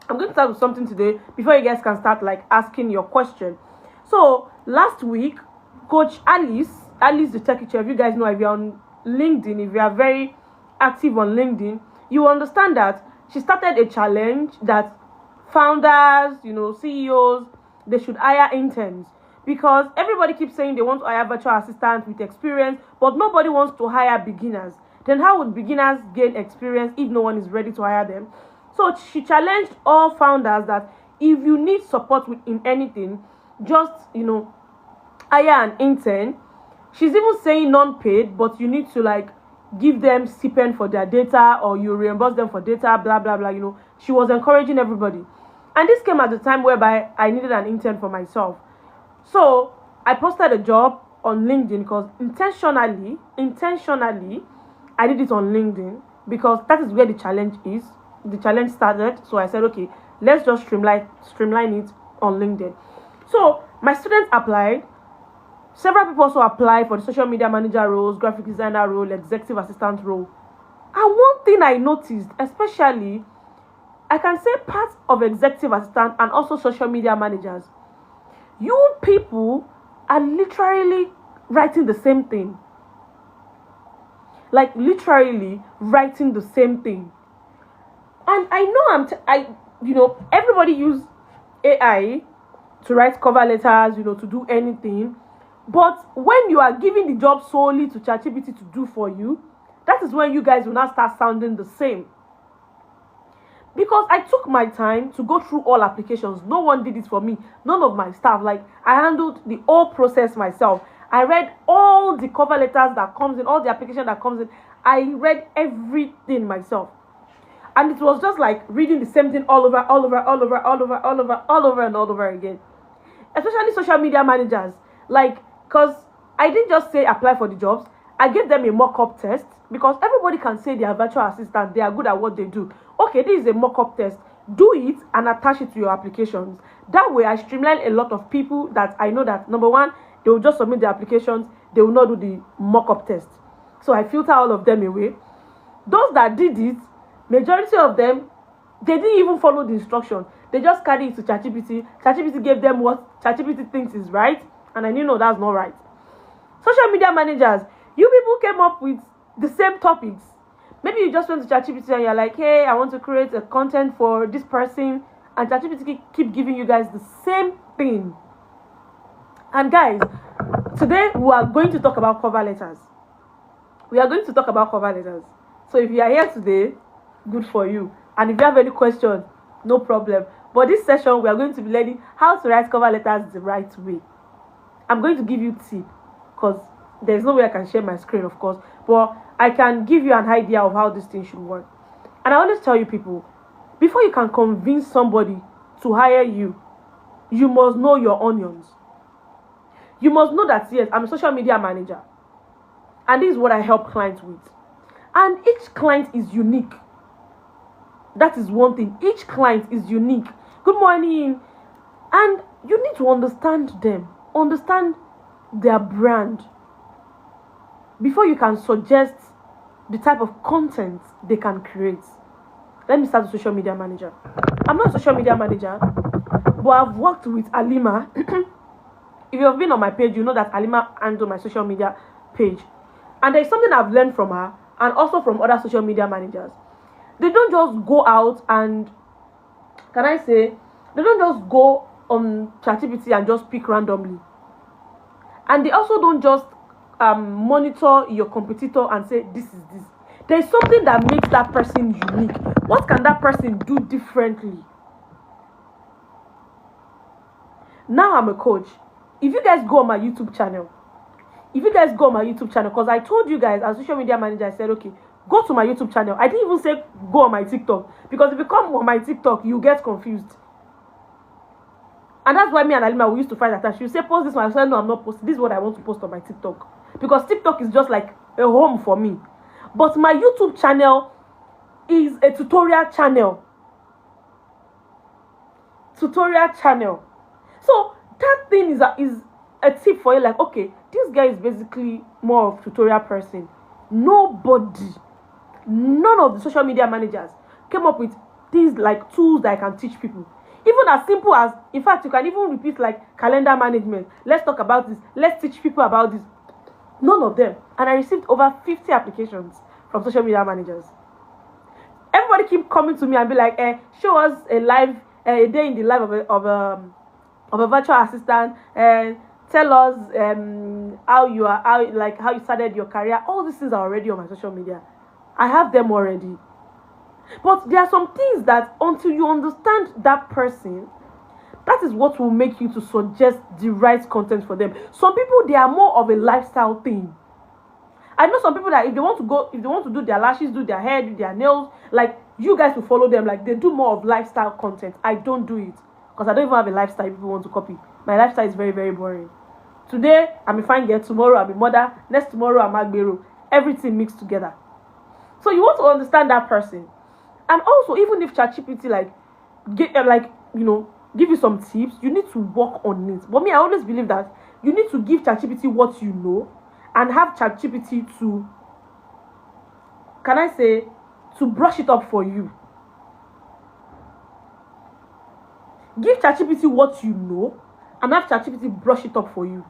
I'm going to start with something today before you guys can start like asking your question. So last week, Coach Alice the Tech Teacher, if you guys know, if you're on LinkedIn, if you are very active on LinkedIn, you understand that she started a challenge that founders, CEOs, they should hire interns, because everybody keeps saying they want to hire virtual assistants with experience, but nobody wants to hire beginners. Then how would beginners gain experience if no one is ready to hire them? So she challenged all founders that if you need support in anything, just hire an intern. She's even saying non-paid, but you need to like give them stipend for their data, or you reimburse them for data, blah blah blah. She was encouraging everybody. And this came at the time whereby I needed an intern for myself. So I posted a job on LinkedIn, because intentionally, I did it on LinkedIn because that is where the challenge is. The challenge started. So I said, okay, let's just streamline it on LinkedIn. So my students applied. Several people also applied for the social media manager roles, graphic designer role, executive assistant role. And one thing I noticed, especially, I can say part of executive assistant and also social media managers, you people are literally writing the same thing. Like literally writing the same thing. And I know everybody use AI to write cover letters, to do anything. But when you are giving the job solely to ChatGPT to do for you, that is when you guys will now start sounding the same. Because I took my time to go through all applications. No one did it for me. None of my staff. Like, I handled the whole process myself. I read all the cover letters that comes in, all the application that comes in. I read everything myself. And it was just like reading the same thing all over and all over again. Especially social media managers. Like, because I didn't just say apply for the jobs. I gave them a mock-up test, because everybody can say they are virtual assistants, they are good at what they do. Okay, this is a mock-up test. Do it and attach it to your applications. That way, I streamline a lot of people that I know that, number one, they will just submit the applications, they will not do the mock-up test. So I filter all of them away. Those that did it, majority of them, they didn't even follow the instruction. They just carried it to ChatGPT. ChatGPT gave them what ChatGPT thinks is right, and I knew no, that's not right. Social media managers, you people came up with the same topics. Maybe you just went to ChatGPT and you're like, hey, I want to create a content for this person, and ChatGPT keep giving you guys the same thing. And guys, today we are going to talk about cover letters. So if you are here today, good for you. And if you have any question, no problem. But this session, we are going to be learning how to write cover letters the right way. I'm going to give you tips, because there's no way I can share my screen, of course, but I can give you an idea of how this thing should work. And I always tell you people, before you can convince somebody to hire you, you must know your onions. You must know that, yes, I'm a social media manager, and this is what I help clients with. And each client is unique. That is one thing. Each client is unique. Good morning. And you need to understand them. Understand their brand before you can suggest the type of content they can create. Let me start with social media manager. I'm not a social media manager, but I've worked with Alima. If you have been on my page, you know that Alima handles my social media page. And there's something I've learned from her, and also from other social media managers. They don't just go out and, they don't just go on ChatGPT and just pick randomly. And they also don't just monitor your competitor and say, this is this. There's something that makes that person unique. What can that person do differently? Now I'm a coach. If you guys go on my YouTube channel, because I told you guys as social media manager, I said, okay, go to my YouTube channel. I didn't even say go on my TikTok, because if you come on my TikTok, you get confused. And that's why me and Alima, we used to fight at that. She would say, post this one. I said, no, I'm not posting. This is what I want to post on my TikTok. Because TikTok is just like a home for me. But my YouTube channel is a tutorial channel. So that thing is a tip for you. Like, okay, this guy is basically more of a tutorial person. None of the social media managers came up with things like tools that I can teach people. Even as simple as, in fact, you can even repeat like calendar management. Let's talk about this. Let's teach people about this. None of them. And I received over 50 applications from social media managers. Everybody keep coming to me and be like, show us a day in the life of a virtual assistant, and tell us how you started your career. All these things are already on my social media. I have them already. But there are some things that until you understand that person, that is what will make you to suggest the right content for them. Some people, they are more of a lifestyle thing. I know some people that if they want to do their lashes, do their hair, do their nails, like, you guys will follow them, like, they do more of lifestyle content. I don't do it because I don't even have a lifestyle people want to copy. My lifestyle is very, very boring. Today, I'm a fine girl. Tomorrow, I'm a mother. Next tomorrow, I'm Agbero. Everything mixed together. So you want to understand that person. And also, even if ChatGPT give you some tips, you need to work on it. But me, I always believe that you need to give ChatGPT what you know and have ChatGPT to brush it up for you. Give ChatGPT what you know and have ChatGPT brush it up for you.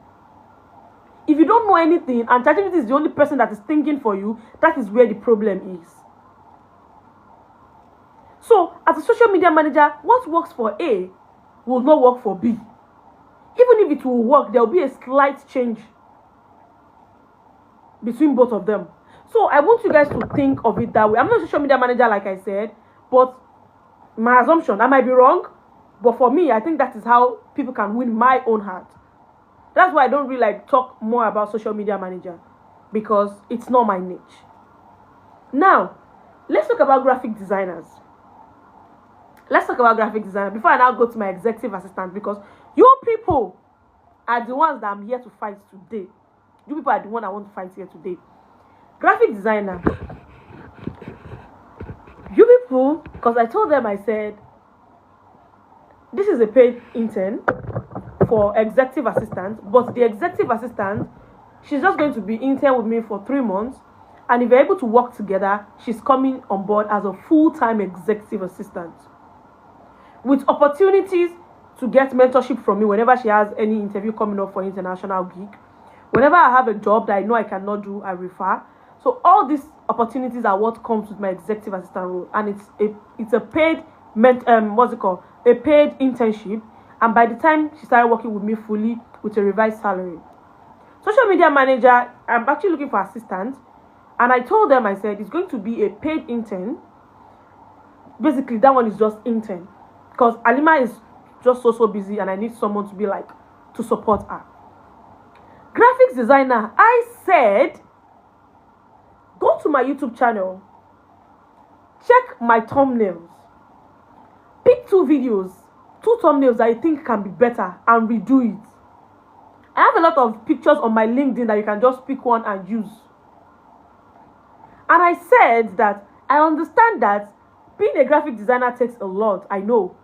If you don't know anything and ChatGPT is the only person that is thinking for you, that is where the problem is. So, as a social media manager, what works for A will not work for B. Even if it will work, there will be a slight change between both of them. So, I want you guys to think of it that way. I'm not a social media manager, like I said, but my assumption, I might be wrong, but for me, I think that is how people can win my own heart. That's why I don't really talk more about social media manager, because it's not my niche. Now, let's talk about graphic designers. Before I now go to my executive assistant, because you people are the ones that I'm here to fight today. You people are the one I want to fight here today. Graphic designer. You people, because I told them, I said, this is a paid intern for executive assistant, but the executive assistant, she's just going to be intern with me for 3 months, and if we're able to work together, she's coming on board as a full-time executive assistant with opportunities to get mentorship from me whenever she has any interview coming up for international gig. Whenever I have a job that I know I cannot do, I refer. So all these opportunities are what comes with my executive assistant role, and it's a paid a paid internship. And by the time she started working with me fully with a revised salary. Social media manager, I'm actually looking for assistant, and I told them, I said, it's going to be a paid intern. Basically, that one is just intern, because Alima is just so busy, and I need someone to be to support her. Graphics designer, I said, go to my YouTube channel, check my thumbnails, pick 2 thumbnails that I think can be better, and redo it. I have a lot of pictures on my LinkedIn that you can just pick one and use. And I said that I understand that being a graphic designer takes a lot, I know.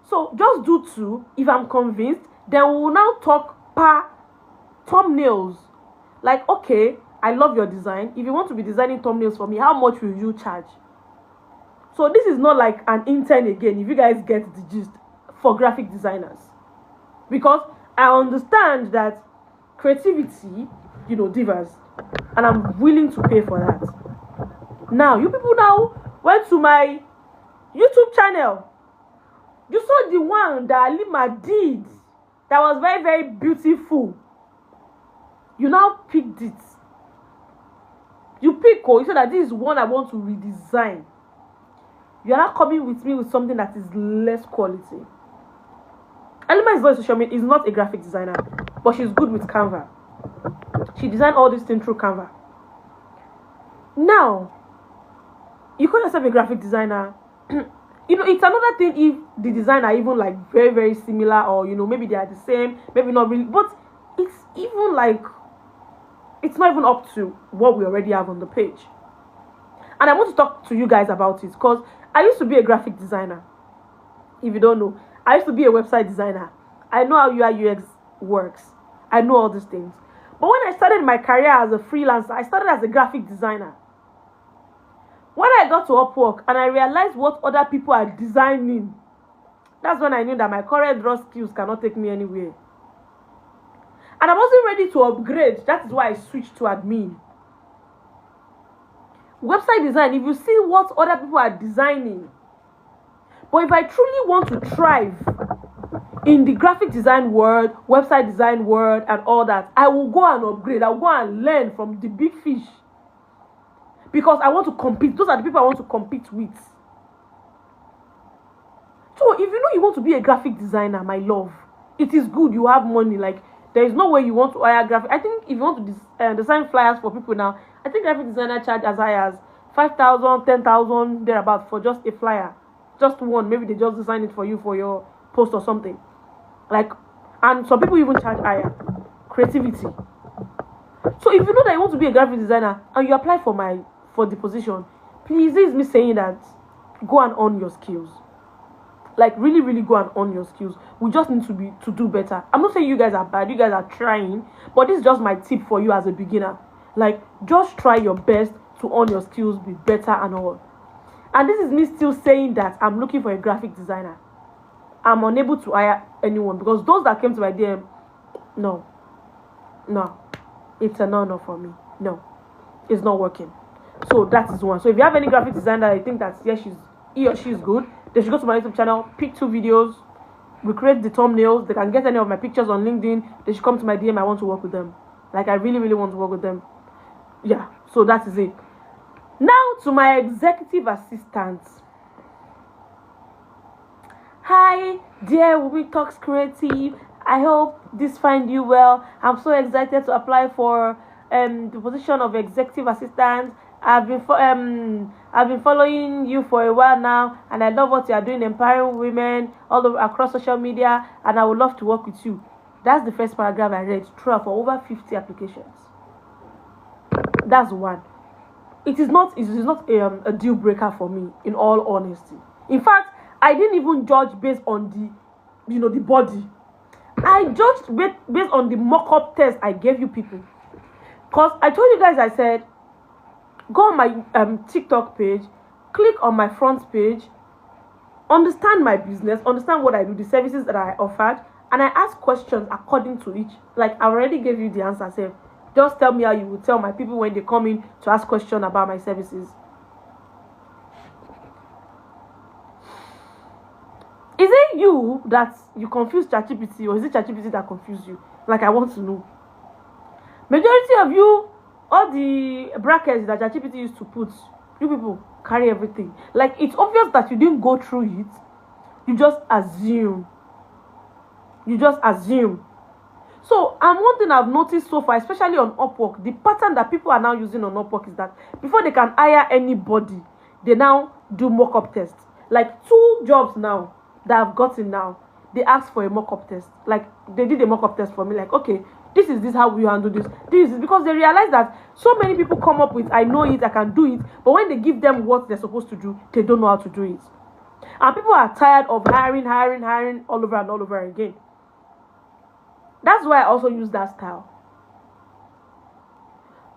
So just do 2. If I'm convinced, then we will now talk per thumbnails. Okay, I love your design. If you want to be designing thumbnails for me, how much will you charge? So this is not like an intern again, if you guys get the gist, for graphic designers. Because I understand that creativity, differs. And I'm willing to pay for that. Now, you people now went to my YouTube channel. You saw the one that Alima did that was very, very beautiful. You now picked it. You said that this is one I want to redesign. You are not coming with me with something that is less quality. Alima is not a social media, is not a graphic designer, but she's good with Canva. She designed all these things through Canva. Now, you call yourself a graphic designer. It's another thing if the design are even very, very similar, or maybe they are the same, maybe not really, but it's even it's not even up to what we already have on the page. And I want to talk to you guys about it, because I used to be a graphic designer. If you don't know, I used to be a website designer. I know how UI UX works. I know all these things. But when I started my career as a freelancer, I started as a graphic designer. When I I got to Upwork and I realized what other people are designing, that's when I knew that my current raw skills cannot take me anywhere. And I wasn't ready to upgrade. That is why I switched to admin. Website design, if you see what other people are designing, but if I truly want to thrive in the graphic design world, website design world, and all that, I will go and upgrade. I'll go and learn from the big fish. Because I want to compete. Those are the people I want to compete with. So if you know you want to be a graphic designer, my love, it is good. You have money. Like, there is no way you want to hire graphic. I think if you want to design flyers for people now, I think graphic designer charge as high as 5,000, 10,000 thereabout for just a flyer, just one. Maybe they just design it for you for your post or something. Like, and some people even charge higher. Creativity. So if you know that you want to be a graphic designer and you apply for the position, please, this is me saying that go and own your skills. Like, really, really go and own your skills. We just need to do better. I'm not saying you guys are bad. You guys are trying. But this is just my tip for you as a beginner. Like, just try your best to own your skills, be better and all. And this is me still saying that I'm looking for a graphic designer. I'm unable to hire anyone because those that came to my DM, no. It's a no for me. No. It's not working. So that is one. So if you have any graphic designer that you think that he or she is good, they should go to my YouTube channel, pick 2 videos, recreate the thumbnails. They can get any of my pictures on LinkedIn. They should come to my DM. I want to work with them. Like, I really, really want to work with them. Yeah, so that is it. Now to my executive assistant. Hi, dear Wumi Talks Creative. I hope this finds you well. I'm so excited to apply for the position of executive assistant. I've been following you for a while now, and I love what you are doing, empowering women all over across social media, and I would love to work with you. That's the first paragraph I read throughout for over 50 applications. That's one. It is not a deal breaker for me, in all honesty. In fact, I didn't even judge based on the body. I judged based on the mock-up test I gave you people. Because I told you guys, I said, go on my TikTok page, click on my front page, understand my business, understand what I do, the services that I offered, and I ask questions according to each. Like, I already gave you the answer, say, just tell me how you will tell my people when they come in to ask questions about my services. Is it you that you confuse ChatGPT, or is it ChatGPT that confused you? Like, I want to know. Majority of you, all the brackets that ChatGPT used to put, you people carry everything. Like, it's obvious that you didn't go through it. You just assume. So, and one thing I've noticed so far, especially on Upwork, the pattern that people are now using on Upwork is that before they can hire anybody, they now do mock-up tests. Like, 2 jobs now that I've gotten now, they ask for a mock-up test. Like, they did a mock-up test for me. Like, okay, this is how we handle this. This is because they realize that so many people come up with, I know it, I can do it. But when they give them what they're supposed to do, they don't know how to do it. And people are tired of hiring all over and all over again. That's why I also use that style.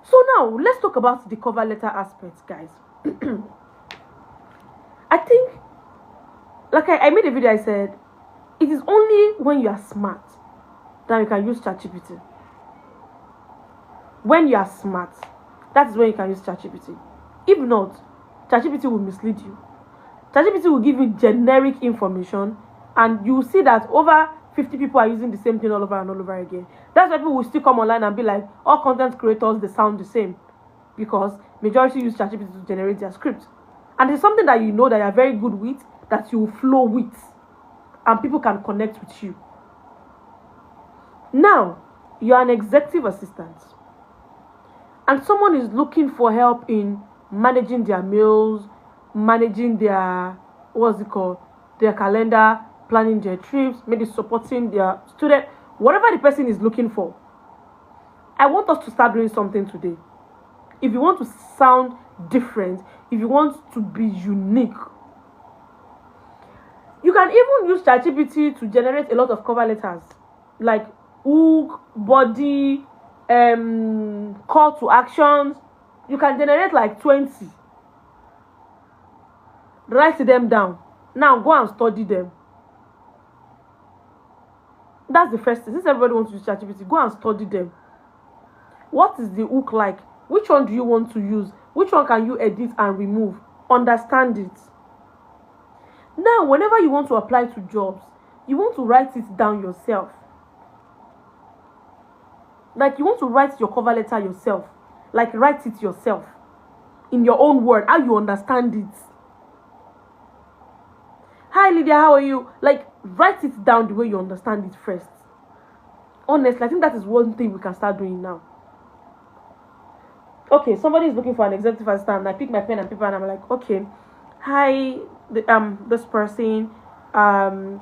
So now, let's talk about the cover letter aspect, guys. I think, like I made a video, I said, it is only when you are smart that you can use ChatGPT. When you are smart, that is when you can use ChatGPT. If not, ChatGPT will mislead you. ChatGPT will give you generic information, and you will see that over 50 people are using the same thing all over and all over again. That's why people will still come online and be like, all content creators, they sound the same. Because majority use ChatGPT to generate their script. And it's something that you know that you're very good with, that you flow with. And people can connect with you. Now, you're an executive assistant. And someone is looking for help in managing their meals, managing their, their calendar, planning their trips, maybe supporting their student, whatever the person is looking for. I want us to start doing something today. If you want to sound different, if you want to be unique, you can even use ChatGPT to generate a lot of cover letters, like hook, body, call to actions. You can generate like 20. Write them down. Now go and study them. That's the first thing. Since everybody wants to use ChatGPT, go and study them. What is the hook like? Which one do you want to use? Which one can you edit and remove? Understand it. Now, whenever you want to apply to jobs, you want to write it down yourself. Like you want to write your cover letter yourself. Like write it yourself. In your own word, how you understand it. Hi Lydia, how are you? Like write it down the way you understand it first. Honestly, I think that is one thing we can start doing now. Okay, somebody is looking for an executive assistant. I pick my pen and paper and I'm like, okay, hi, this person, how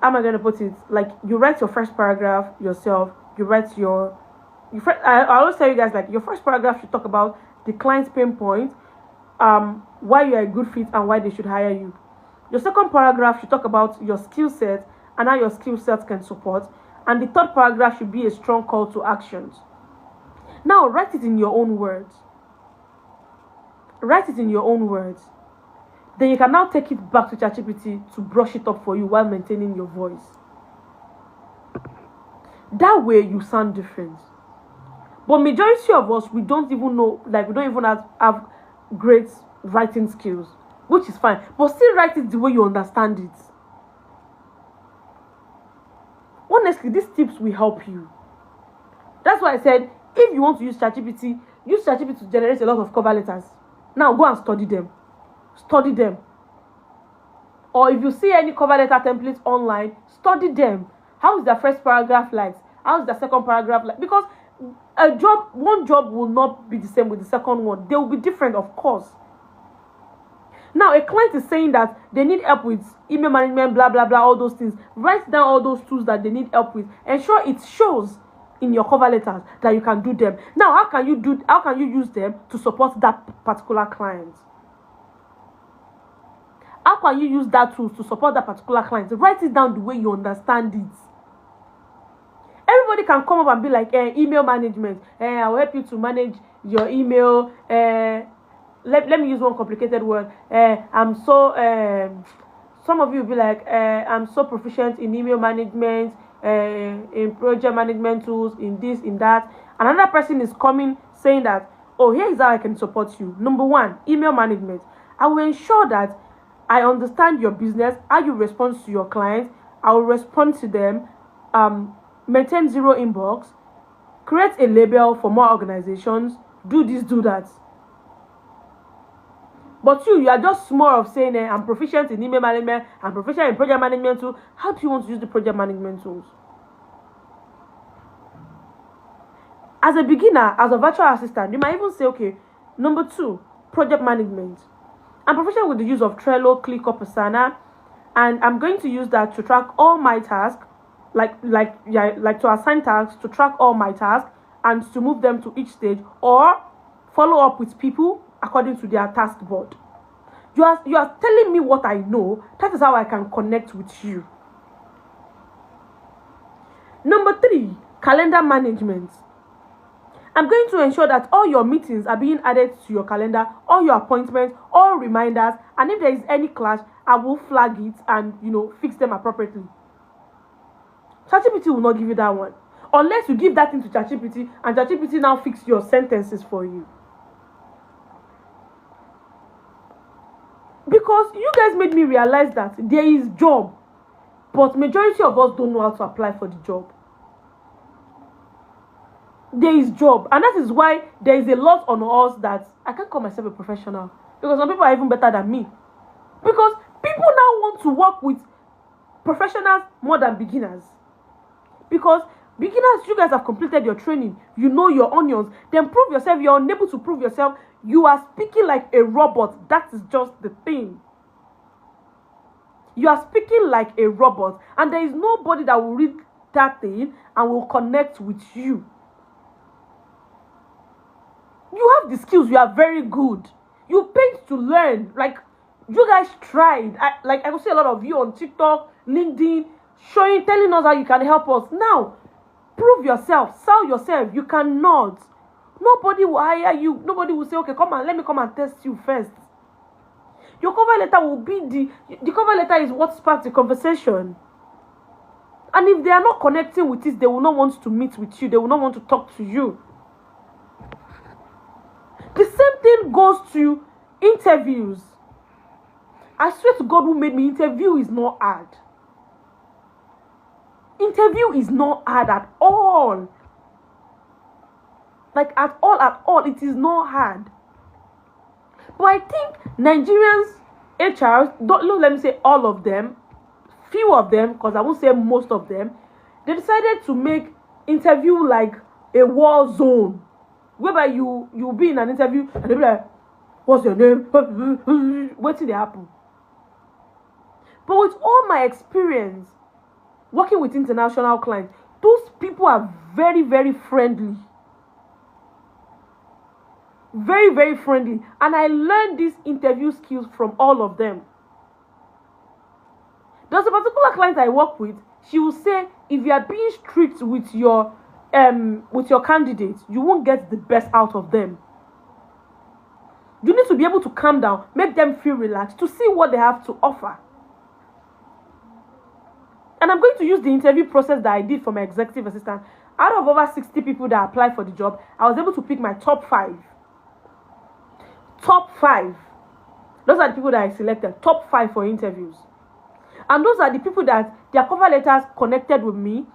am I going to put it? Like, you write your first paragraph yourself. You write I always tell you guys, like, your first paragraph should talk about the client's pain point, why you are a good fit and why they should hire you. Your second paragraph should talk about your skill set and how your skill set can support. And the third paragraph should be a strong call to actions. Now, write it in your own words. Write it in your own words. Then you can now take it back to ChatGPT to brush it up for you while maintaining your voice. That way, you sound different. But majority of us, we don't even know, like, we don't even have great writing skills, which is fine. But still write it the way you understand it. Honestly, these tips will help you. That's why I said, if you want to use ChatGPT to generate a lot of cover letters. Now go and study them. Study them. Or if you see any cover letter templates online, study them. How is the first paragraph like? How is the second paragraph like? Because one job will not be the same with the second one. They will be different, of course. Now, a client is saying that they need help with email management, blah, blah, blah, all those things. Write down all those tools that they need help with. Ensure it shows in your cover letters that you can do them. Now, how can you use them to support that particular client? How can you use that tool to support that particular client? Write it down the way you understand it. Everybody can come up and be like, email management. I will help you to manage your email. Let me use one complicated word. Some of you will be like, I'm so proficient in email management, in project management tools, in this, in that. Another person is coming saying that, oh, here is how I can support you. Number one, email management. I will ensure that I understand your business, how you respond to your clients. I will respond to them, maintain zero inbox, create a label for more organizations, do this, do that. But you are just more of saying, I'm proficient in email management, I'm proficient in project management tools. How do you want to use the project management tools? As a beginner, as a virtual assistant, you might even say, okay, number two, project management. I'm proficient with the use of Trello, ClickUp, Asana, and I'm going to use that to track all my tasks, like to assign tasks, to track all my tasks, and to move them to each stage, or follow up with people according to their task board. You are telling me what I know. That is how I can connect with you. Number three, calendar management. I'm going to ensure that all your meetings are being added to your calendar, all your appointments, all reminders, and if there is any clash, I will flag it and, fix them appropriately. ChatGPT will not give you that one. Unless you give that into ChatGPT and ChatGPT now fix your sentences for you. Because you guys made me realize that there is job, but majority of us don't know how to apply for the job. There is job, and that is why there is a lot on us that I can't call myself a professional, because some people are even better than me. Because people now want to work with professionals more than beginners. Because beginners, you guys have completed your training, you know your onions, then prove yourself. You're unable to prove yourself, you are speaking like a robot. That is just the thing. You are speaking like a robot, and there is nobody that will read that thing and will connect with you. You have the skills, you are very good. You paid to learn. Like, you guys tried. I could see a lot of you on TikTok, LinkedIn, telling us how you can help us. Now, prove yourself, sell yourself. You cannot. Nobody will hire you. Nobody will say, okay, let me come and test you first. Your cover letter will be the cover letter is what sparks the conversation. And if they are not connecting with it, they will not want to meet with you. They will not want to talk to you. The same thing goes to interviews. I swear to God who made me, interview is not hard. Interview is not hard at all. Like at all, it is not hard. But I think Nigerians, HRs, let me say all of them, few of them, because I won't say most of them, they decided to make interview like a war zone, whereby you'll be in an interview and they'll be like, what's your name? What did happen? But with all my experience working with international clients, those people are very, very friendly. Very, very friendly. And I learned these interview skills from all of them. There's a particular client I work with. She will say, if you are being strict with your candidates, you won't get the best out of them. You need to be able to calm down, make them feel relaxed, to see what they have to offer. And I'm going to use the interview process that I did for my executive assistant. Out of over 60 people that applied for the job, I was able to pick my top 5. Top 5. Those are the people that I selected. Top 5 for interviews. And those are the people that their cover letters connected with me.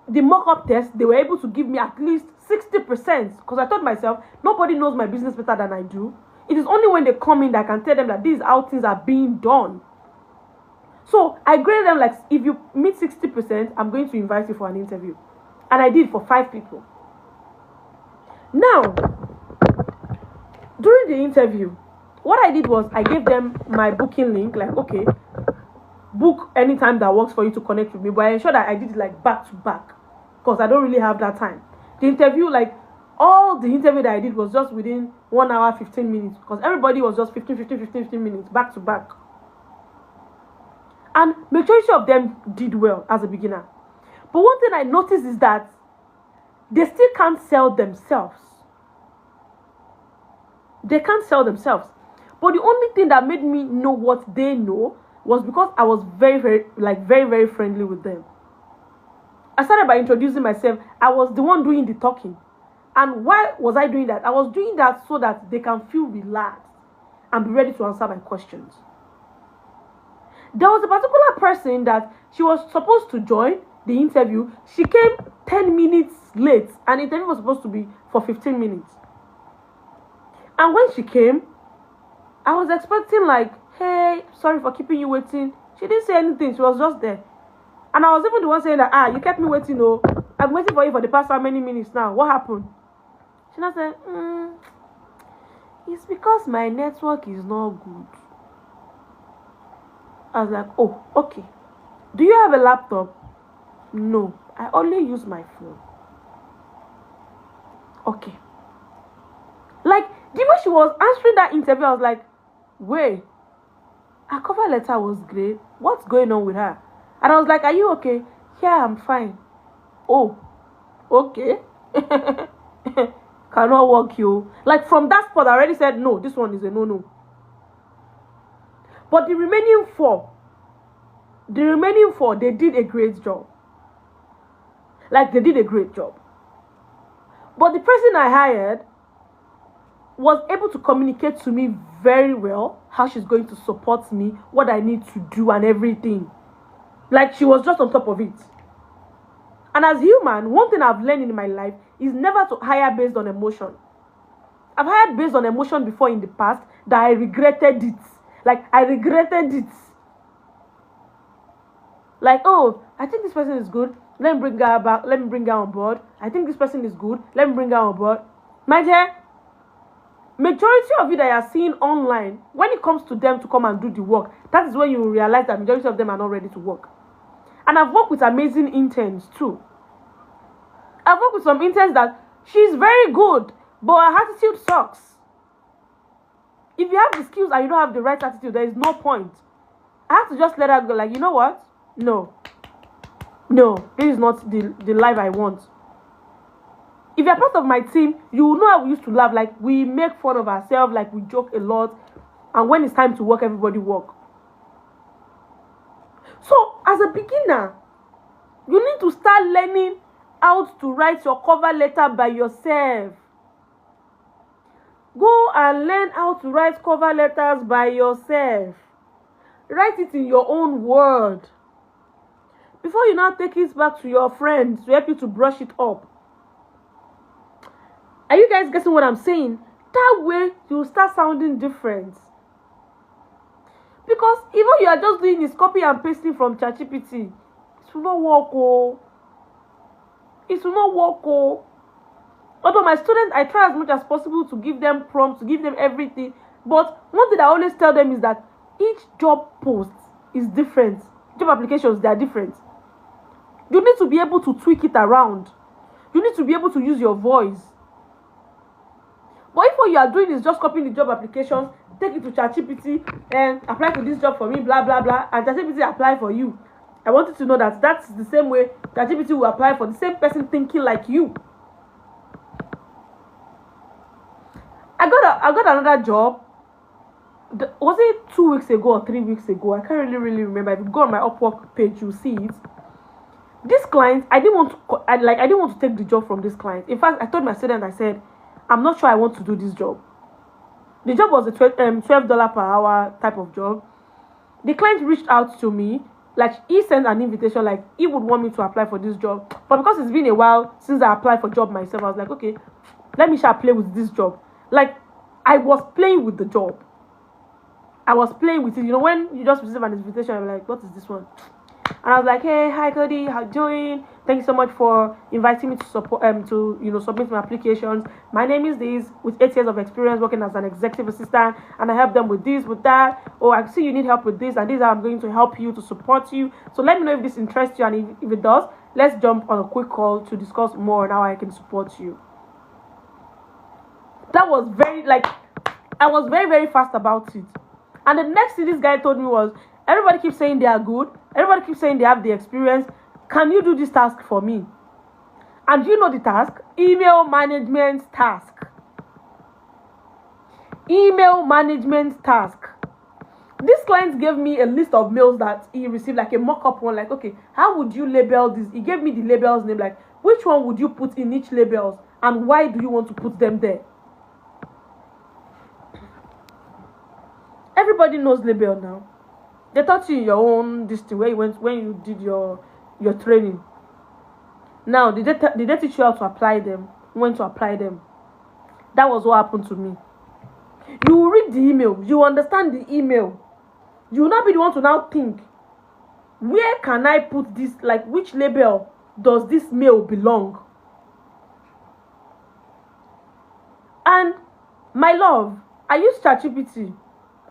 The mock-up test, they were able to give me at least 60%. Because I thought myself, nobody knows my business better than I do. It is only when they come in that I can tell them that these how things are being done. So I graded them like, if you meet 60%, I'm going to invite you for an interview. And I did for 5 people. Now, during the interview, what I did was I gave them my booking link, like, okay, book anytime that works for you to connect with me. But I ensured that I did it like back to back, because I don't really have that time. The interview, like all the interview that I did was just within 1 hour, 15 minutes, because everybody was just 15 minutes back to back. And majority of them did well as a beginner. But one thing I noticed is that they still can't sell themselves. They can't sell themselves. But the only thing that made me know what they know was because I was very, very friendly with them. I started by introducing myself. I was the one doing the talking. And why was I doing that? I was doing that so that they can feel relaxed and be ready to answer my questions. There was a particular person that she was supposed to join the interview. She came 10 minutes late, and the interview was supposed to be for 15 minutes. And when she came, I was expecting like, hey, sorry for keeping you waiting. She didn't say anything. She was just there. And I was even the one saying that, you kept me waiting. Oh, I'm waiting for you for the past how many minutes now? What happened? She now said, it's because my network is not good. I was like, oh, okay. Do you have a laptop? No, I only use my phone. Okay. Like, the way she was answering that interview, I was like, wait, her cover letter was great. What's going on with her? And I was like, are you okay? Yeah, I'm fine. Oh, okay. Cannot work you. Like, from that spot, I already said, no, this one is a no-no. But the remaining four, they did a great job. Like, they did a great job. But the person I hired was able to communicate to me very well how she's going to support me, what I need to do and everything. Like, she was just on top of it. And as human, one thing I've learned in my life is never to hire based on emotion. I've hired based on emotion before in the past that I regretted it. Like, I regretted it. Like, oh, I think this person is good. Let me bring her back. Let me bring her on board. I think this person is good. Let me bring her on board. My dear, majority of you that you are seeing online, when it comes to them to come and do the work, that is when you will realize that majority of them are not ready to work. And I've worked with amazing interns too. I've worked with some interns that she's very good, but her attitude sucks. If you have the skills and you don't have the right attitude, there is no point. I have to just let her go, like, you know what? No, this is not the life I want. If you're part of my team, you will know how we used to laugh. Like, we make fun of ourselves, like we joke a lot. and when it's time to work, everybody work. So as a beginner, you need to start learning how to write your cover letter by yourself. Go and learn how to write cover letters by yourself. Write it in your own word before you now take it back to your friends to help you to brush it up. Are you guys getting what I'm saying? That way you start sounding different. Because even you are just doing is copy and pasting from ChatGPT, it will not work. Oh, it will not work. Oh. Although my students, I try as much as possible to give them prompts, to give them everything. But one thing I always tell them is that each job post is different. Job applications, they are different. You need to be able to tweak it around. You need to be able to use your voice. But if what you are doing is just copying the job applications, take it to ChatGPT and apply for this job for me, blah, blah, blah, and ChatGPT apply for you. I want you to know that that's the same way ChatGPT will apply for the same person thinking like you. I got another job. Was it 2 weeks ago or 3 weeks ago? I can't really remember. If you go on my Upwork page, you'll see it. This client, I didn't want to take the job from this client. In fact, I told my student, I said, I'm not sure I want to do this job. The job was a $12 per hour type of job. The client reached out to me, like he sent an invitation, like he would want me to apply for this job. But because it's been a while since I applied for job myself, I was like, okay, let me play with this job. Like, I was playing with the job. I was playing with it. You know, when you just receive an invitation, I'm like, what is this one? And I was like, hey, hi Cody, how you doing? Thank you so much for inviting me to support submit my applications. My name is this, with 8 years of experience working as an executive assistant, and I help them with this, with that. Oh, I see you need help with this, and this I'm going to help you to support you. So let me know if this interests you, and if it does, let's jump on a quick call to discuss more on how I can support you. That was I was very, very fast about it. And the next thing this guy told me was, everybody keeps saying they are good. Everybody keeps saying they have the experience. Can you do this task for me? And do you know the task? Email management task. Email management task. This client gave me a list of mails that he received, like a mock-up one. Like, okay, how would you label this? He gave me the labels name, like, which one would you put in each labels? And why do you want to put them there? Everybody knows label now. They taught you in your own thing where you went when you did your training. Now, did they teach you how to apply them? When to apply them? That was what happened to me. You will read the email. You understand the email. You will not be the one to now think, where can I put this? Like, which label does this mail belong? And my love, I used ChatGPT.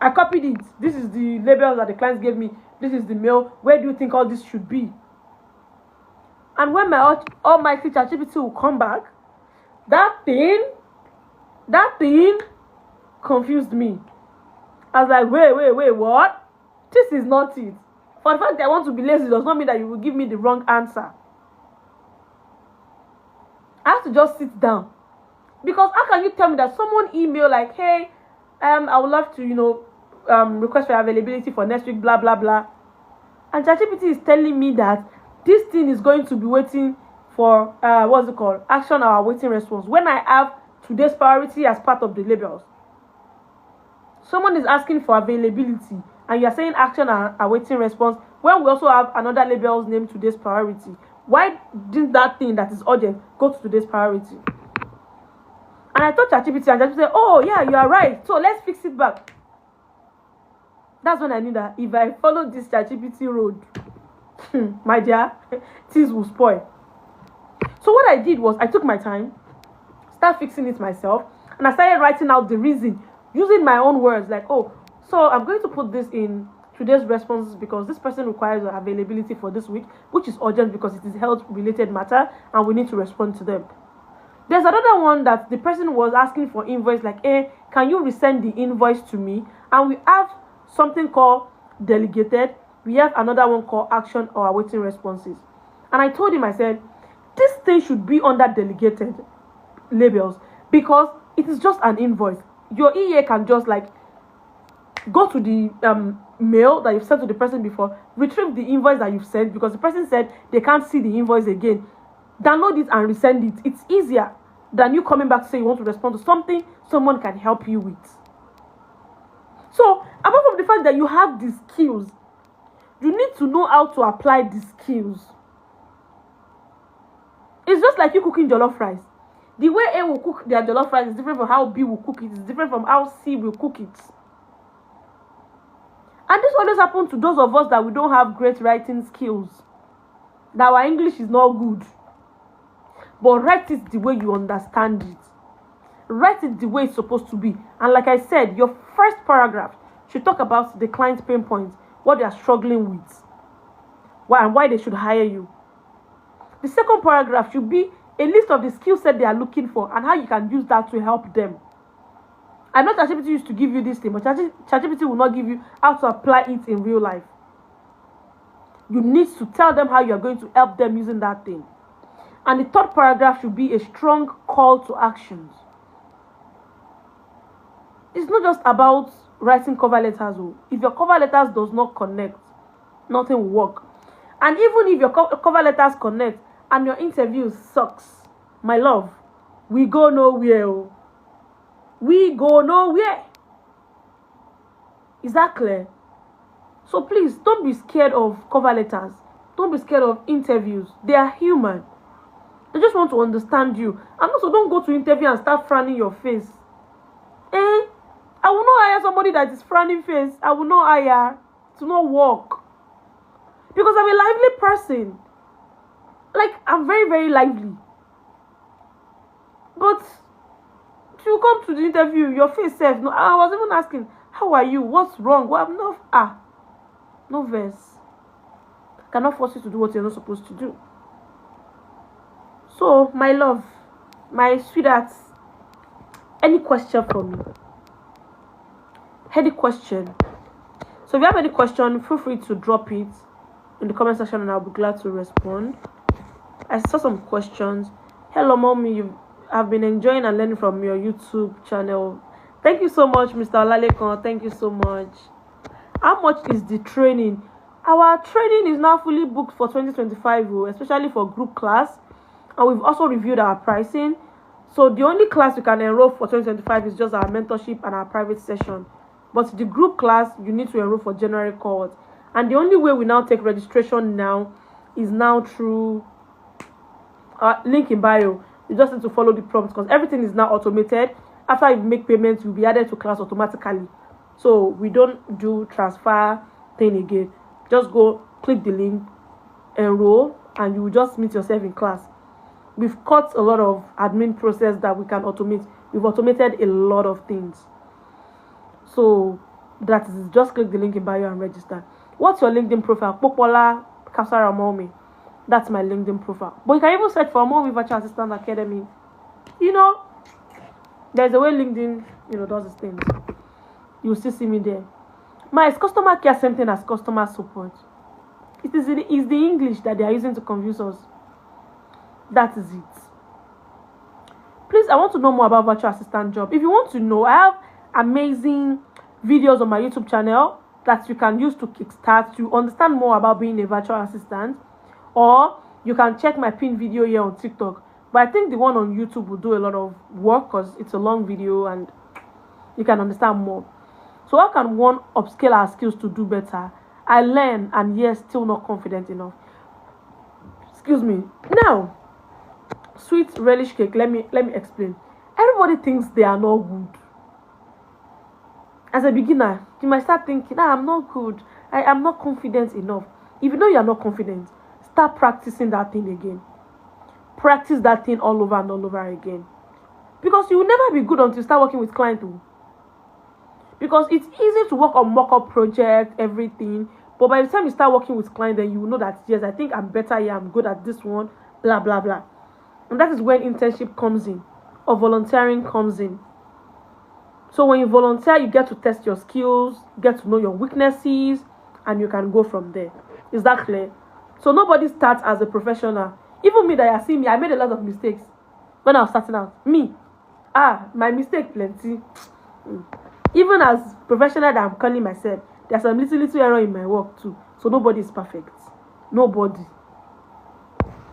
I copied it. This is the labels that the clients gave me. This is the mail. Where do you think all this should be? And when my almighty ChatGPT will come back, that thing confused me. I was like, wait, what? This is not it. For the fact that I want to be lazy does not mean that you will give me the wrong answer. I have to just sit down. Because how can you tell me that someone email like, hey, I would love to, request for availability for next week, blah, blah, blah. And ChatGPT is telling me that this thing is going to be waiting for, action or awaiting response. When I have today's priority as part of the labels. Someone is asking for availability, and you are saying action or awaiting response, when we also have another labels named today's priority. Why didn't that thing that is urgent go to today's priority? And I told ChatGPT, and ChatGPT said, oh, yeah, you are right. So let's fix it back. That's when I knew that if I follow this ChatGPT road, my dear, things will spoil. So what I did was I took my time, started fixing it myself, and I started writing out the reason, using my own words, like, oh, so I'm going to put this in today's responses because this person requires availability for this week, which is urgent because it is health-related matter, and we need to respond to them. There's another one that the person was asking for invoice, like, hey, can you resend the invoice to me? And we have something called delegated. We have another one called action or awaiting responses. And I told him, I said, this thing should be under delegated labels because it is just an invoice. Your EA can just like go to the mail that you've sent to the person before, retrieve the invoice that you've sent, because the person said they can't see the invoice again. Download it and resend it. It's easier than you coming back to say you want to respond to something someone can help you with. So, apart from the fact that you have the skills, you need to know how to apply the skills. It's just like you cooking jollof rice. The way A will cook their jollof rice is different from how B will cook it. It's different from how C will cook it. And this always happens to those of us that we don't have great writing skills. That our English is not good. But write it the way you understand it. Write it the way it's supposed to be. And like I said, your first paragraph should talk about the client's pain points, what they are struggling with, and why they should hire you. The second paragraph should be a list of the skill set they are looking for and how you can use that to help them. I know ChatGPT used to give you this thing, but ChatGPT will not give you how to apply it in real life. You need to tell them how you are going to help them using that thing. And the third paragraph should be a strong call to actions. It's not just about writing cover letters. If your cover letters does not connect, nothing will work. And even if your cover letters connect and your interview sucks, my love, we go nowhere. We go nowhere. Is that clear? So please, don't be scared of cover letters. Don't be scared of interviews. They are human. They just want to understand you. And also, don't go to interview and start frowning your face. I will not hire somebody that is frowning face. I will not hire. To not work. Because I'm a lively person. Like, I'm very, very lively. But you come to the interview, your face says, no, I was even asking, how are you? What's wrong? Well, no verse. I cannot force you to do what you're not supposed to do. So, my love, my sweetheart, any question for me? Any question? So if you have any question, feel free to drop it in the comment section and I'll be glad to respond. I saw some questions. Hello, mommy. I've been enjoying and learning from your YouTube channel. Thank you so much, Mr. Olalekon. Thank you so much. How much is the training? Our training is now fully booked for 2025, especially for group class. And we've also reviewed our pricing. So the only class you can enroll for 2025 is just our mentorship and our private session. But the group class, you need to enroll for January cohort. And the only way we now take registration now is now through link in bio. You just need to follow the prompts because everything is now automated. After you make payments, you'll be added to class automatically. So we don't do transfer thing again. Just go click the link, enroll, and you will just meet yourself in class. We've cut a lot of admin process that we can automate. We've automated a lot of things. So that is just click the link in bio and register. What's your LinkedIn profile? Popola Kasara Mommy. That's my LinkedIn profile. But you can even search for Mommy Virtual Assistant Academy. You know, there's a way LinkedIn, does its things. You'll still see me there. My customer care, same thing as customer support. It's the English that they are using to confuse us. That is it. Please, I want to know more about virtual assistant job. If you want to know, I have amazing videos on my YouTube channel that you can use to kickstart to understand more about being a virtual assistant. Or you can check my pinned video here on TikTok. But I think the one on YouTube will do a lot of work because it's a long video and you can understand more. So how can one upscale our skills to do better? I learn and yes, still not confident enough. Excuse me. Now, sweet relish cake. Let me explain. Everybody thinks they are not good. As a beginner, you might start thinking, I'm not good. I am not confident enough. If you know you are not confident, start practicing that thing again. Practice that thing all over and all over again. Because you will never be good until you start working with clients. Because it's easy to work on mock-up projects, everything. But by the time you start working with clients, then you will know that, yes, I think I'm better here. I'm good at this one, blah, blah, blah. And that is when internship comes in or volunteering comes in. So when you volunteer, you get to test your skills, get to know your weaknesses, and you can go from there. Is that clear? So nobody starts as a professional. Even me that you see me, I made a lot of mistakes when I was starting out. Me. My mistake plenty. Even as professional that I'm calling myself, there's some little error in my work too. So nobody is perfect. Nobody.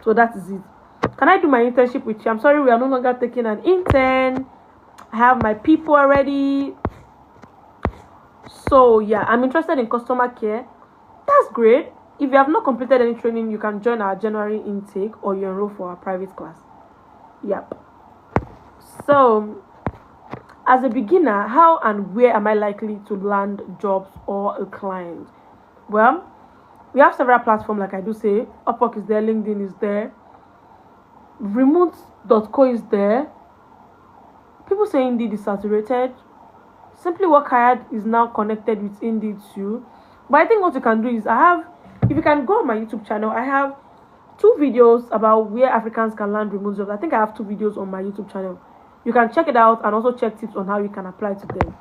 So that is it. Can I do my internship with you? I'm sorry, we are no longer taking an intern. I have my people already. So yeah, I'm interested in customer care. That's great. If you have not completed any training, you can join our January intake or you enroll for our private class. Yep. So as a beginner, how and where am I likely to land jobs or a client? Well, we have several platforms, like I do say. Upwork is there, LinkedIn is there, remote.co is there. People say Indeed is saturated. Simply Work Hired is now connected with Indeed too. But I think what you can do is, if you can go on my YouTube channel, I have 2 videos about where Africans can land remote jobs. I think I have 2 videos on my YouTube channel. You can check it out and also check tips on how you can apply to them.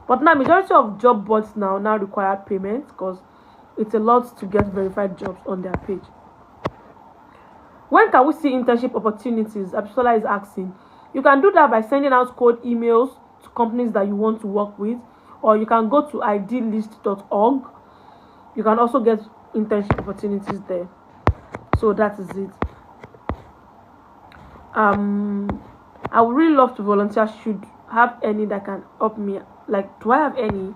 But now, majority of job boards now require payment because it's a lot to get verified jobs on their page. When can we see internship opportunities? Abisola is asking. You can do that by sending out cold emails to companies that you want to work with, or you can go to idlist.org. You can also get internship opportunities there. So that is it. I would really love to volunteer. Should have any that can help me. Like, do I have any?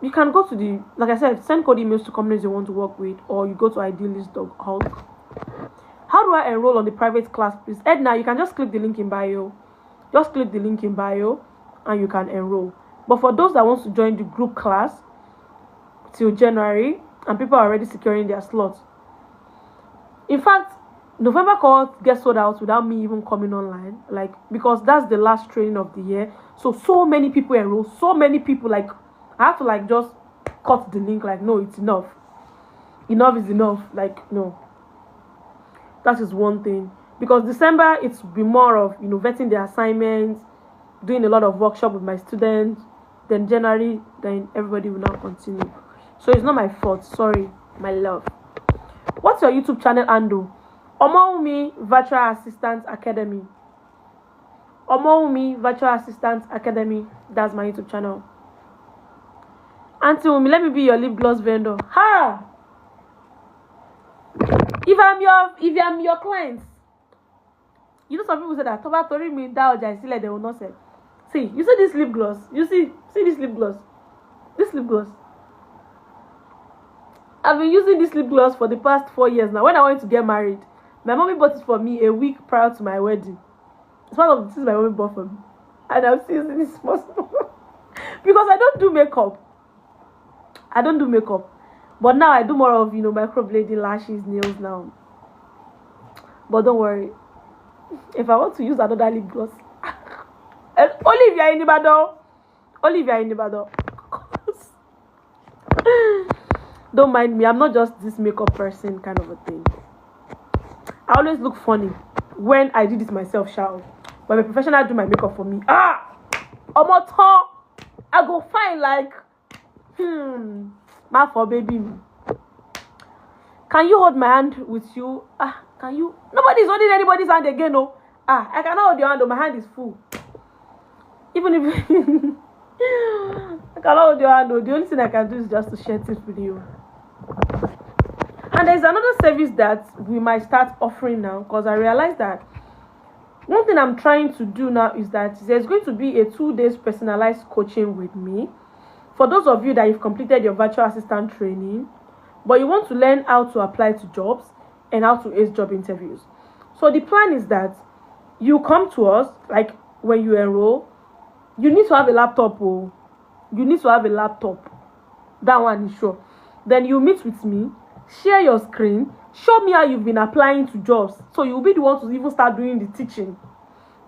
You can go to like I said, send code emails to companies you want to work with, or you go to idealist.org. How do I enroll on the private class, please? Edna, you can just click the link in bio. Just click the link in bio and you can enroll. But for those that want to join the group class till January, and people are already securing their slots. In fact, November calls get sold out without me even coming online, like, because that's the last training of the year. So many people enroll, so many people, like, I have to like just cut the link, like, no, it's enough. Enough is enough, like, no. That is one thing. Because December, it's be more of, vetting the assignments, doing a lot of workshop with my students. Then January, then everybody will now continue. So it's not my fault. Sorry, my love. What's your YouTube channel handle? Omoumi Virtual Assistant Academy. Omoumi Virtual Assistant Academy. That's my YouTube channel. Auntie Umi, let me be your lip gloss vendor. Ha! If I'm your client, some people say that Toba Tori me that oja is like they will not sell. See, you see this lip gloss. You see this lip gloss. This lip gloss. I've been using this lip gloss for the past 4 years now. When I wanted to get married, my mommy bought it for me a week prior to my wedding. It's one of the things my mommy bought for me, and I'm still using this possible because I don't do makeup. But now I do more of microblading, lashes, nails now. But don't worry, if I want to use another lip gloss, only if you're in Ibadan. Don't mind me, I'm not just this makeup person kind of a thing. I always look funny when I do this myself, shall. But my professional do my makeup for me. I go find like my for baby. Can you hold my hand with you? Can you? Nobody's holding anybody's hand again, no. I cannot hold your hand, my hand is full. Even if I cannot hold your hand, the only thing I can do is just to share tips with you. And there's another service that we might start offering now, because I realized that one thing I'm trying to do now is that there's going to be a 2 days personalized coaching with me. For those of you that you've completed your virtual assistant training, but you want to learn how to apply to jobs and how to ace job interviews. So the plan is that you come to us, like when you enroll, you need to have a laptop. You need to have a laptop. That one is sure. Then you meet with me, share your screen, show me how you've been applying to jobs. So you'll be the one to even start doing the teaching.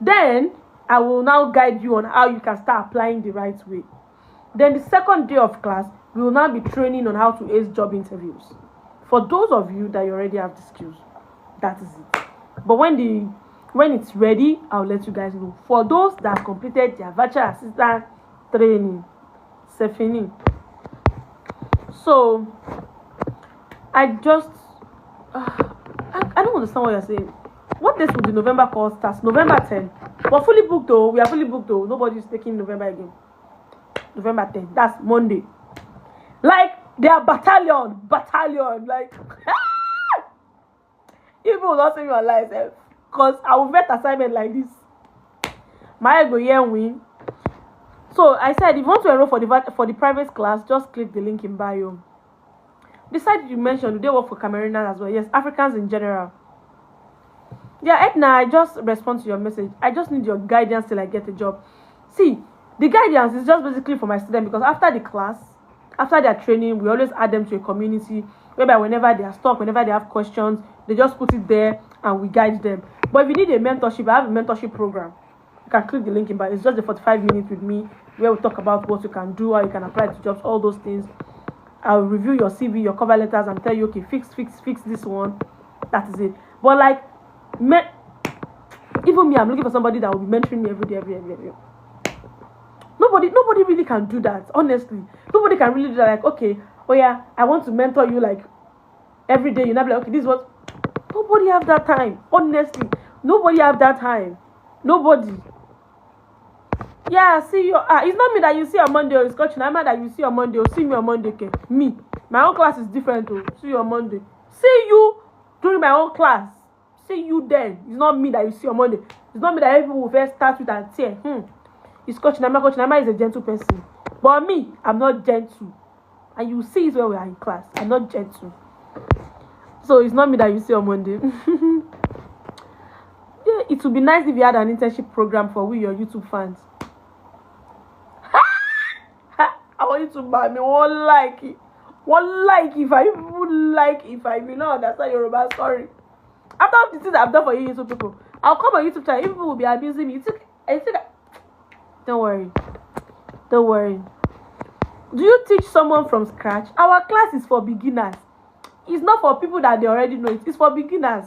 Then I will now guide you on how you can start applying the right way. Then the second day of class, we will now be training on how to ace job interviews. For those of you that you already have the skills, that is it. But when it's ready, I'll let you guys know. For those that have completed their virtual assistant training, c'est fini. So I don't understand what you're saying. What days will the November call start? November 10. We're fully booked though. We are fully booked though. Nobody's taking November again. November 10th. That's Monday. Like, they are battalion. Like, people will not say me on live, because I will vet assignment like this. My ego here win. So I said, if you want to enroll for the private class, just click the link in bio. The site you mentioned, do they work for Cameroonians as well? Yes, Africans in general. Yeah, Edna, I just respond to your message. I just need your guidance till I get a job. See, the guidance is just basically for my students, because after the class, after their training, we always add them to a community whereby whenever they are stuck, whenever they have questions, they just put it there and we guide them. But if you need a mentorship, I have a mentorship program. You can click the link in bio. It's just the 45 minutes with me where we talk about what you can do, how you can apply to jobs, all those things. I'll review your CV, your cover letters, and tell you, okay, fix this one. That is it. But like, even me, I'm looking for somebody that will be mentoring me every day. Nobody really can do that, honestly. Nobody can really do that. Like, okay, oh yeah, I want to mentor you like every day. You're not like, okay, this is what. Nobody have that time, honestly. Nobody have that time. Nobody. Yeah, see you. It's not me that you see on Monday or it's Coach Naima that you see on Monday or see me on Monday. Okay, me. My own class is different. Though. See you on Monday. See you during my own class. See you then. It's not me that you see on Monday. It's not me that people will first start with and say, it's Coach Naima. Coach Naima is a gentle person. But me, I'm not gentle. And you see it when we are in class. I'm not gentle. So it's not me that you see on Monday. Yeah, it would be nice if you had an internship program for we, your YouTube fans. I want you to buy me one like it. One like if I would like if I will not understand Yoruba. Sorry. After all the things I've done for you YouTube people, I'll come on YouTube channel. People will be abusing me. Don't worry. Do you teach someone from scratch? Our class is for beginners. It's not for people that they already know it. It's for beginners.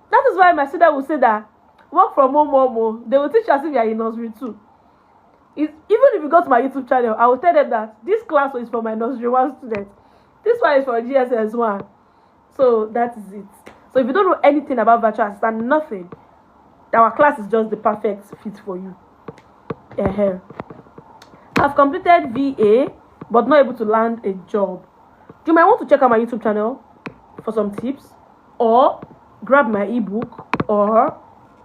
That is why my student will say that work from home. They will teach you as if you are in nursery too. Even if you go to my YouTube channel, I will tell them that this class is for my nursery 1 student. This one is for GSS 1. So that is it. So if you don't know anything about virtual assistant, nothing, our class is just the perfect fit for you. I've completed VA, but not able to land a job. You might want to check out my YouTube channel for some tips, or grab my ebook, or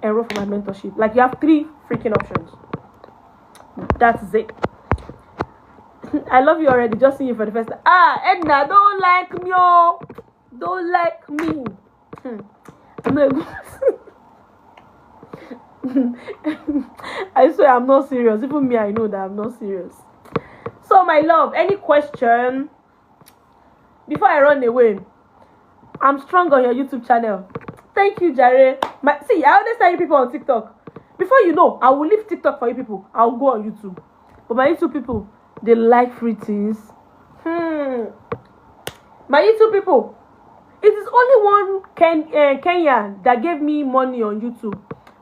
enroll for my mentorship. Like, you have 3 freaking options. That's it. I love you already. Just seeing you for the first time. Edna, don't like me. Oh. Don't like me. No. I swear I'm not serious. Even me, I know that I'm not serious. So, my love, any question? Before I run away, I'm strong on your YouTube channel. Thank you, Jare. See, I always tell you people on TikTok. Before you know, I will leave TikTok for you people. I'll go on YouTube. But my YouTube people, they like free things. My YouTube people, it is only one Kenyan that gave me money on YouTube.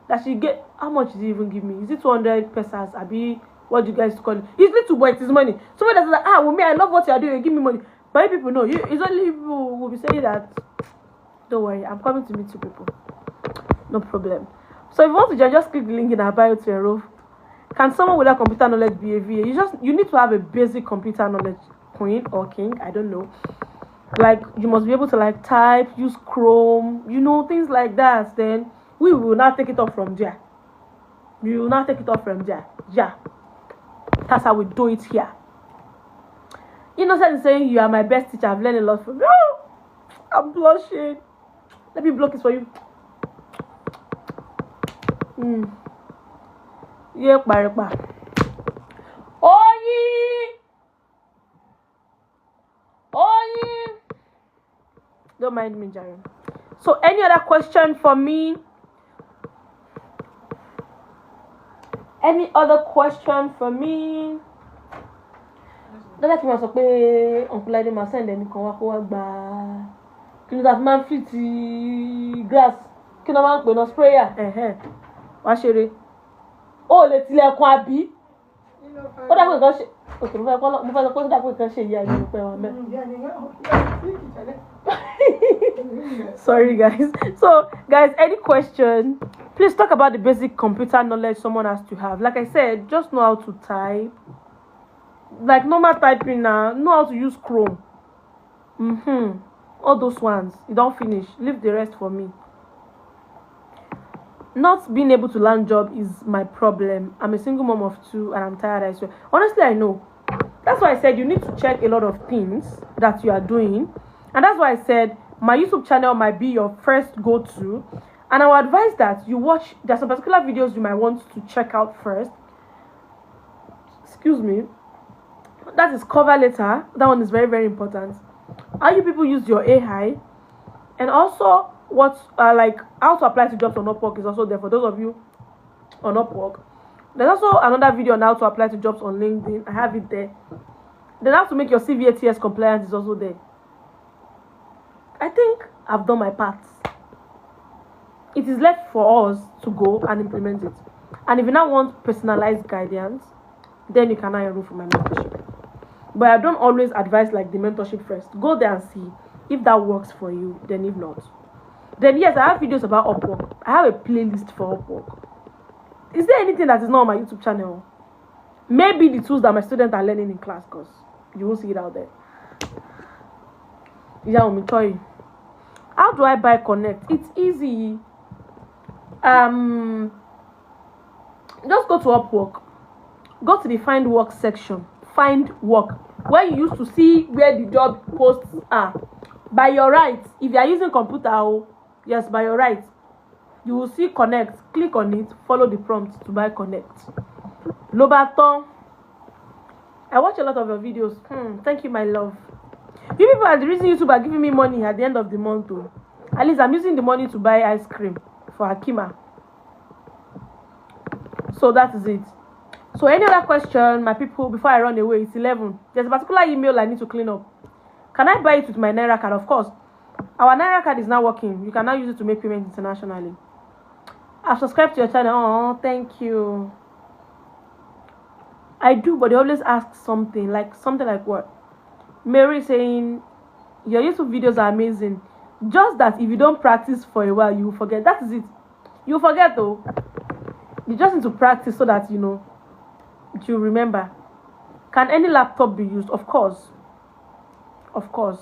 That she get, how much did he even give me? Is it 200 pesos? Abi, what do you guys call it? It's little, but it is money. Somebody that's like, well, me, I love what you are doing. Give me money. But people know, it's only people who will be saying that. Don't worry, I'm coming to meet you people. No problem. So if you want to join, just click the link in our bio to enroll. Can someone without computer knowledge be a VA? You need to have a basic computer knowledge, queen or king, I don't know. Like, you must be able to like type, use Chrome, things like that. Then we will not take it off from there. We will not take it off from there. Yeah. That's how we do it here. Innocent is saying you are my best teacher. I've learned a lot from you. I'm blushing. Let me block it for you. Yeah, Bariba. Oyi. Don't mind me, Jerry. So, any other question for me? Any other question for me? Lọ́dọ̀ tí wọ́n sọ pé Uncle Lade máa send ẹnìkan wá kó wá gba kí ló dà fi máa ń fit grass kí ló máa ń pè náà sprayer wá ṣeré ó lè tilẹ̀kùn àbí ó dàpọ̀ nǹkan ṣe òkè mo fẹ́ sọ pé ó dàpọ̀ nǹkan ṣe ìyá ìlú pẹ́ wọn mẹ́. Sorry guys. So guys, any question, please talk about the basic computer knowledge someone has to have. Like I said, just know how to type. like normal typing now, know how to use Chrome. All those ones, you don't finish. Leave the rest for me. Not being able to land job is my problem. I'm a single mom of 2 and I'm tired, I swear. Honestly, I know. That's why I said you need to check a lot of things that you are doing. And that's why I said my YouTube channel might be your first go-to. And I would advise that you watch, there's some particular videos you might want to check out first. Excuse me. That is cover letter. That one is very, very important. How you people use your AI. And also what like how to apply to jobs on Upwork is also there for those of you on Upwork. There's also another video on how to apply to jobs on LinkedIn. I have it there. Then how to make your CV ATS compliant is also there. I think I've done my part. It is left for us to go and implement it. And if you now want personalized guidance, then you can now enroll for my mentorship. But I don't always advise like the mentorship first. Go there and see if that works for you. Then if not, then yes, I have videos about Upwork. I have a playlist for Upwork. Is there anything that is not on my YouTube channel? Maybe the tools that my students are learning in class, because you won't see it out there. Yeah, how do I buy Connect? It's easy. Just go to Upwork. Go to the Find Work section. Find Work, where you used to see where the job posts are. By your right, if you are using computer, yes, by your right, you will see Connect. Click on it. Follow the prompt to buy Connect. Lobaton. I watch a lot of your videos. Thank you, my love. You people are the reason YouTube are giving me money at the end of the month, though. At least I'm using the money to buy ice cream for Hakima. So that is it. So any other question, my people, before I run away? It's 11. There's a particular email I need to clean up. Can I buy it with my Naira card? Of course. Our Naira card is now working. You can now use it to make payments internationally. I've subscribed to your channel. Oh, thank you. I do, but they always ask something like what? Mary saying, your YouTube videos are amazing. Just that if you don't practice for a while, you will forget. That is it. You forget though. You just need to practice so that you remember. Can any laptop be used? Of course. Of course.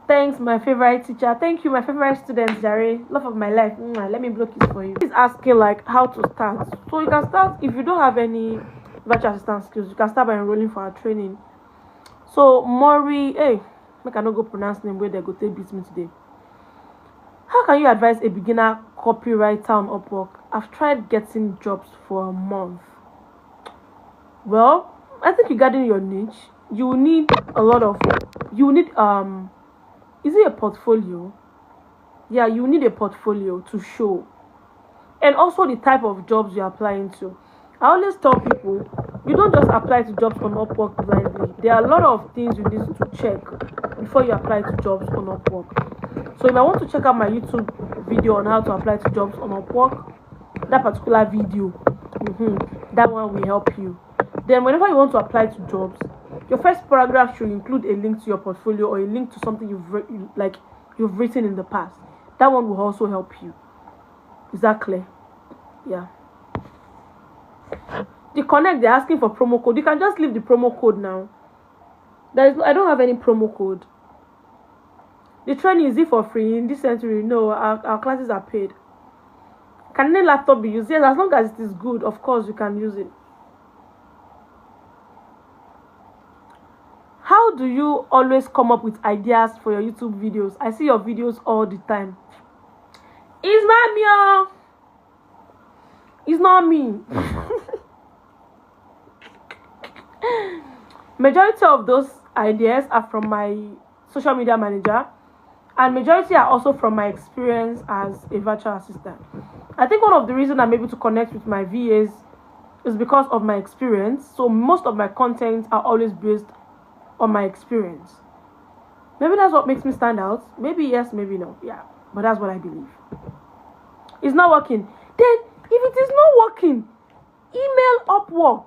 Thanks, my favorite teacher. Thank you, my favorite student, Jare. Love of my life. Let me block it for you. He's asking like how to start. So you can start if you don't have any virtual assistant skills. You can start by enrolling for our training. So Maury, hey, make I not go pronounce name where they go take beat me today. How can you advise a beginner copywriter on Upwork? I've tried getting jobs for a month. Well, I think regarding your niche, you will need a lot of. You need Is it a portfolio? Yeah, you need a portfolio to show. And also the type of jobs you're applying to. I always tell people, you don't just apply to jobs on Upwork blindly. There are a lot of things you need to check before you apply to jobs on Upwork. So if I want to check out my YouTube video on how to apply to jobs on Upwork, that particular video, that one will help you. Then whenever you want to apply to jobs, your first paragraph should include a link to your portfolio or a link to something you've written in the past. That one will also help you. Is that clear? Yeah. The Connect, they're asking for promo code. You can just leave the promo code now. I don't have any promo code. The training is it for free in this century? No, our classes are paid. Can any laptop be used? Yes, as long as it is good, of course you can use it. How do you always come up with ideas for your YouTube videos? I see your videos all the time. It's not me, oh. It's not me. Majority of those ideas are from my social media manager, and majority are also from my experience as a virtual assistant. I think one of the reasons I'm able to connect with my VAs is because of my experience. So most of my content are always based on my experience. Maybe that's what makes me stand out. Maybe yes, maybe no. Yeah, but that's what I believe. It's not working. Then if it is not working, email Upwork.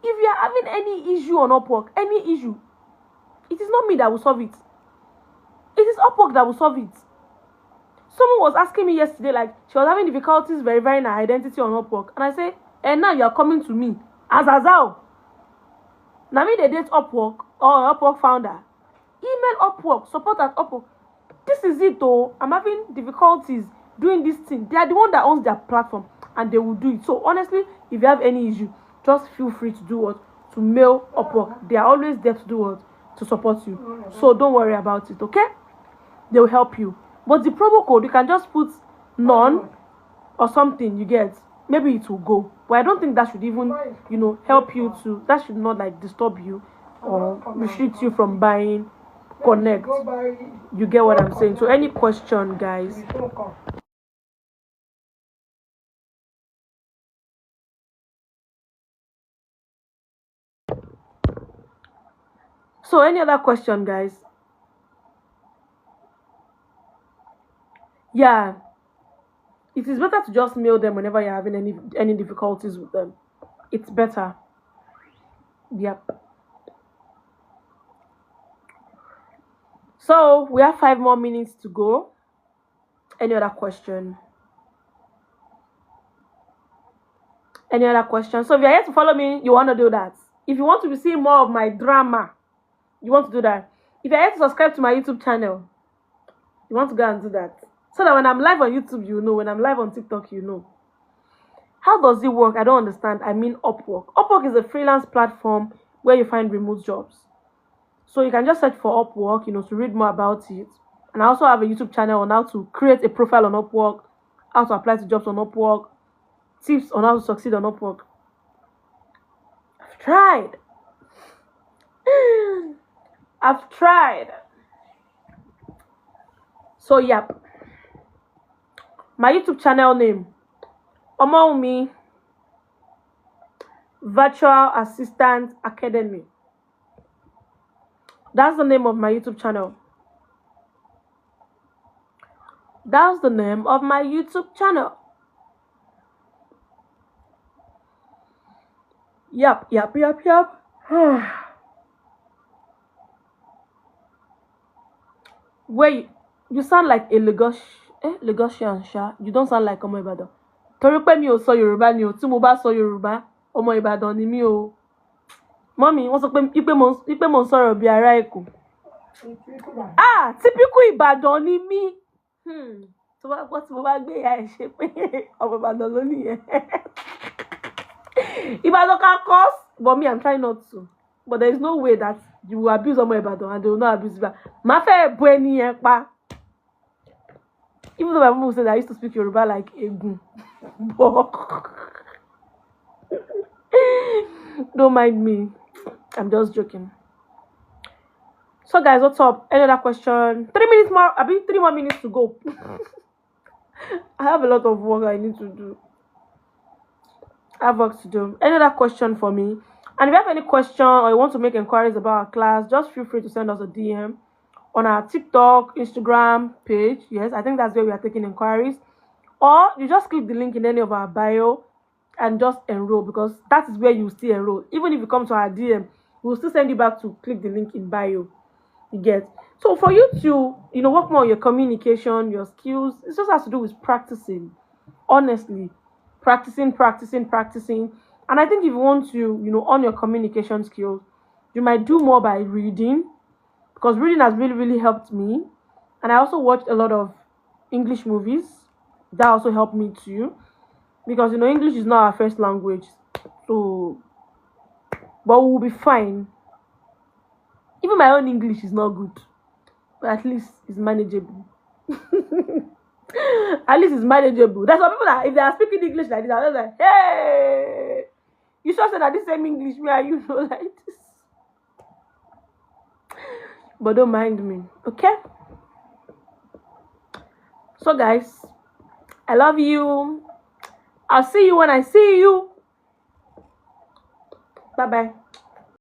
If you are having any issue on Upwork, any issue, it is not me that will solve it. It is Upwork that will solve it. Someone was asking me yesterday, like, she was having difficulties verifying her identity on Upwork. And I say, and now you are coming to me Azazao. Now me they date Upwork or Upwork founder. Email Upwork, support at Upwork. This is it though. I'm having difficulties doing this thing. They are the one that owns their platform and they will do it. So honestly, if you have any issue, just feel free to do what? To mail Upwork. They are always there to do what? To support you. So don't worry about it, okay? They will help you. But the promo code, you can just put none or something, you get. Maybe it will go. But I don't think that should even, help you to, that should not like disturb you or restrict you from buying Connect. You get what I'm saying? So any question, guys? So any other question, guys? Yeah. It is better to just mail them whenever you're having any difficulties with them. It's better. Yep. So we have 5 more minutes to go. Any other question? Any other question? So if you're here to follow me, you want to do that. If you want to be seeing more of my drama, you want to do that. If you're here to subscribe to my YouTube channel, you want to go and do that. So that when I'm live on YouTube, you know. When I'm live on TikTok, you know. How does it work? I don't understand. I mean Upwork. Upwork is a freelance platform where you find remote jobs. So you can just search for Upwork, to read more about it. And I also have a YouTube channel on how to create a profile on Upwork, how to apply to jobs on Upwork, tips on how to succeed on Upwork. I've tried. I've tried. So, yep. My YouTube channel name, Omoumi Virtual Assistant Academy. That's the name of my YouTube channel. That's the name of my YouTube channel. Yep. Wait, you sound like a Lagosian, Sha. You don't sound like Ọmọ Ìbàdàn. Torí pé mi ò sọ Yorùbá ni o, tí mo bá sọ Yorùbá, Ọmọ Ìbàdàn ni mi o. Mommy, wọ́n sọ pé ipe mo ń sọ̀rọ̀ bí ará Èkó. Typical Ìbàdàn ni mi. Tó bá gbọ́ tí mo bá gbé ìyá ẹ̀ ṣe pé Ọmọ Ìbàdàn ló nìyẹn. Ìbàdàn can cause, but me, I'm trying not to. But there is no way that you will abuse Ọmọ Ìbàdàn and they will not abuse Ìbàdàn. Má fẹ́ bu ẹni yẹn pa. Even though my mom would say that I used to speak Yoruba like Egun. But don't mind me. I'm just joking. So guys, what's up? Any other question? 3 minutes more. I mean 3 more minutes to go. I have a lot of work I need to do. I have work to do. Any other question for me? And if you have any question or you want to make inquiries about our class, just feel free to send us a DM on our TikTok, Instagram page. Yes, I think that's where we are taking inquiries. Or you just click the link in any of our bio and just enroll, because that is where you still enroll. Even if you come to our DM, we'll still send you back to click the link in bio. You get? So for you to, work more on your communication, your skills, it just has to do with practicing. Honestly, practicing. And I think if you want to, on your communication skills, you might do more by reading, because reading has really, really helped me. And I also watched a lot of English movies. That also helped me too. Because, English is not our first language. So, but we'll be fine. Even my own English is not good. But at least it's manageable. At least it's manageable. There's some people that, if they are speaking English like this, I'm like, hey, you sure say that this same English, me and you know like this. But don't mind me, okay? So guys, I love you. I'll see you when I see you. Bye-bye.